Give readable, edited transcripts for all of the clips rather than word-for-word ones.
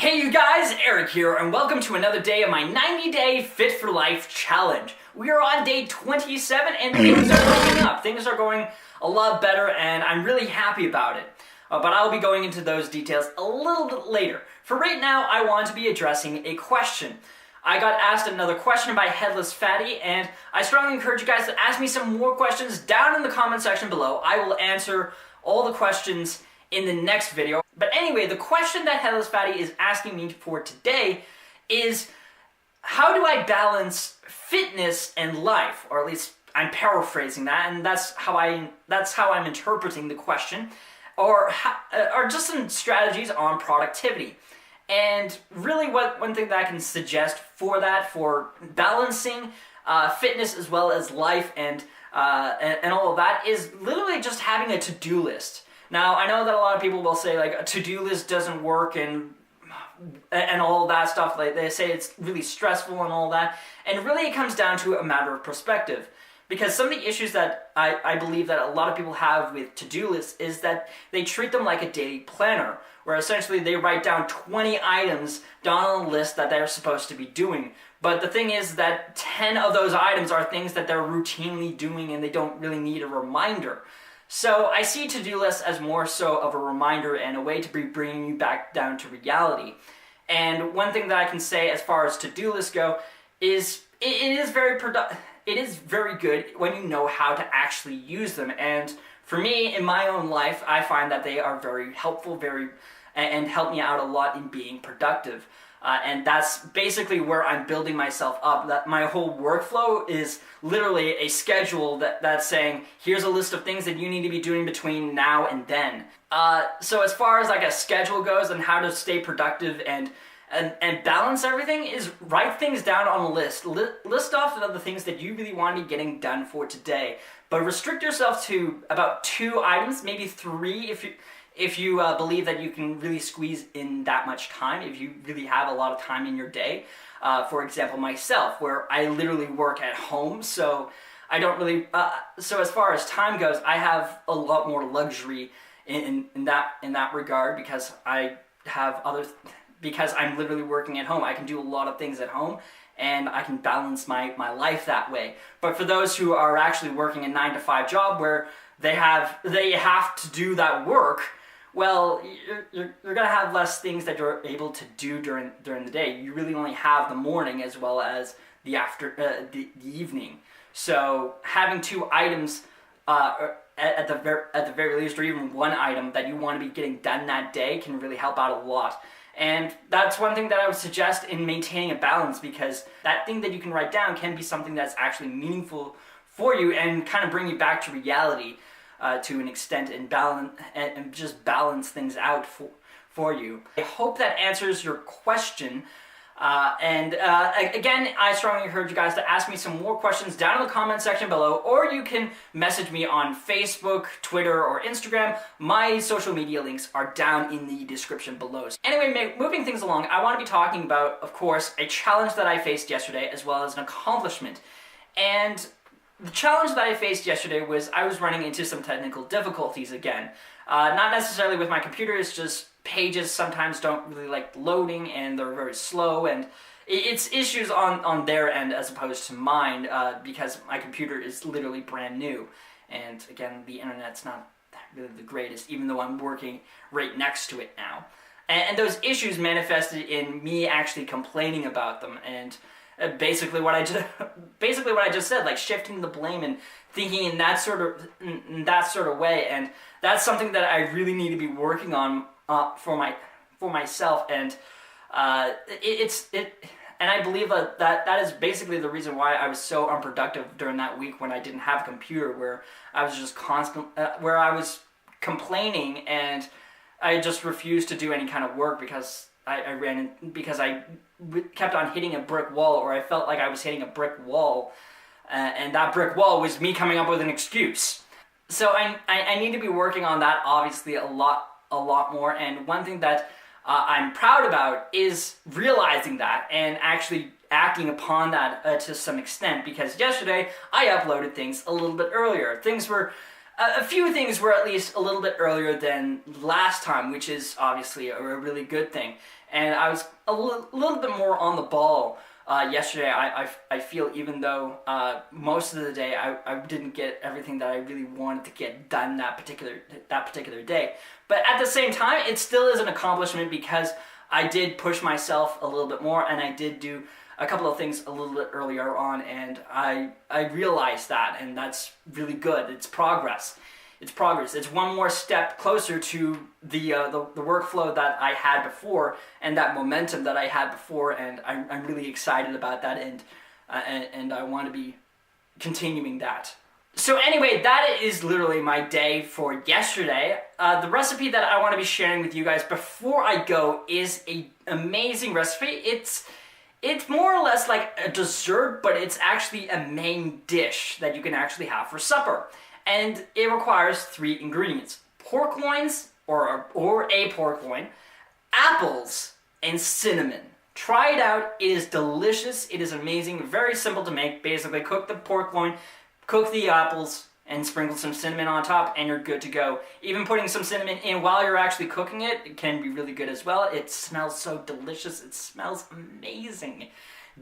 Hey you guys, Eric here, and welcome to another day of my 90-day Fit for Life challenge. We are on day 27 and things are going up. Things are going a lot better and I'm really happy about it. But I'll be going into those details a little bit later. For right now, I want to be addressing a question. I got asked another question by Headless Fatty, and I strongly encourage you guys to ask me some more questions down in the comment section below. I will answer all the questions in the next video. But anyway, the question that Headless Fatty is asking me for today is, how do I balance fitness and life? Or at least I'm paraphrasing that, and that's how I'm interpreting the question. Or just some strategies on productivity. And really one thing that I can suggest for that, for balancing fitness as well as life and all of that, is literally just having a to-do list. Now, I know that a lot of people will say, like, a to-do list doesn't work and all that stuff. Like, they say it's really stressful and all that. And really it comes down to a matter of perspective. Because some of the issues that I believe that a lot of people have with to-do lists is that they treat them like a daily planner, where essentially they write down 20 items down on a list that they're supposed to be doing. But the thing is that 10 of those items are things that they're routinely doing and they don't really need a reminder. So I see to-do lists as more so of a reminder and a way to be bringing you back down to reality. And one thing that I can say as far as to-do lists go is it is very good when you know how to actually use them. And for me, in my own life, I find that they are very helpful, and help me out a lot in being productive. And that's basically where I'm building myself up. That my whole workflow is literally a schedule that's saying, here's a list of things that you need to be doing between now and then. So as far as like a schedule goes and how to stay productive and balance everything, is write things down on a list. List off the things that you really want to be getting done for today. But restrict yourself to about 2 items, maybe 3 if you believe that you can really squeeze in that much time, if you really have a lot of time in your day. For example, myself, where I literally work at home, so I don't really, so as far as time goes, I have a lot more luxury in that regard, because because I'm literally working at home. I can do a lot of things at home, and I can balance my life that way. But for those who are actually working a 9-to-5 job where they have to do that work, well, you're gonna have less things that you're able to do during the day. You really only have the morning as well as the evening. So having 2 items at the very least, or even 1 item that you want to be getting done that day, can really help out a lot. And that's one thing that I would suggest in maintaining a balance, because that thing that you can write down can be something that's actually meaningful for you and kind of bring you back to reality to an extent, and just balance things out for you. I hope that answers your question. Again, I strongly encourage you guys to ask me some more questions down in the comment section below, or you can message me on Facebook, Twitter, or Instagram. My social media links are down in the description below. Anyway, moving things along, I want to be talking about, of course, a challenge that I faced yesterday, as well as an accomplishment. And the challenge that I faced yesterday was I was running into some technical difficulties again. Not necessarily with my computer, it's just pages sometimes don't really like loading and they're very slow, and it's issues on their end as opposed to mine, because my computer is literally brand new. And again, the internet's not really the greatest, even though I'm working right next to it now. And those issues manifested in me actually complaining about them, and basically what I just said, like shifting the blame and thinking in that sort of way. And that's something that I really need to be working on for myself. And and I believe that is basically the reason why I was so unproductive during that week when I didn't have a computer, where I was just where I was complaining and I just refused to do any kind of work because I kept on hitting a brick wall, or I felt like I was hitting a brick wall, and that brick wall was me coming up with an excuse. So I need to be working on that, obviously, a lot more. And one thing that I'm proud about is realizing that and actually acting upon that to some extent, because yesterday I uploaded things a little bit earlier. A few things were at least a little bit earlier than last time, which is obviously a really good thing. and I was a little bit more on the ball yesterday. I feel, even though most of the day I didn't get everything that I really wanted to get done that particular day. But at the same time, it still is an accomplishment because I did push myself a little bit more, and I did do a couple of things a little bit earlier on, and I realized that, and that's really good. It's progress. It's progress. It's one more step closer to the workflow that I had before and that momentum that I had before, and I'm really excited about that, and I want to be continuing that. So anyway, that is literally my day for yesterday. The recipe that I want to be sharing with you guys before I go is an amazing recipe. It's more or less like a dessert, but it's actually a main dish that you can actually have for supper. And it requires 3 ingredients: pork loins, or a pork loin, apples, and cinnamon. Try it out. It is delicious. It is amazing. Very simple to make. Basically, cook the pork loin, cook the apples, and sprinkle some cinnamon on top, and you're good to go. Even putting some cinnamon in while you're actually cooking it can be really good as well. It smells so delicious. It smells amazing.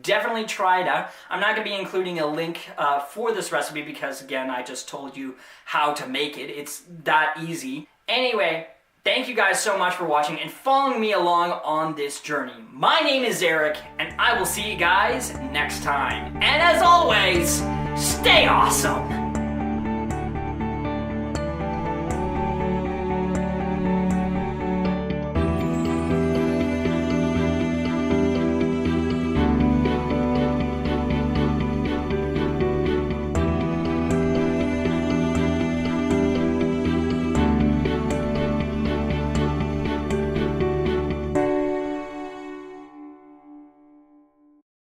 Definitely try it out. I'm not going to be including a link for this recipe because, again, I just told you how to make it. It's that easy. Anyway, thank you guys so much for watching and following me along on this journey. My name is Eric, and I will see you guys next time. And as always, stay awesome!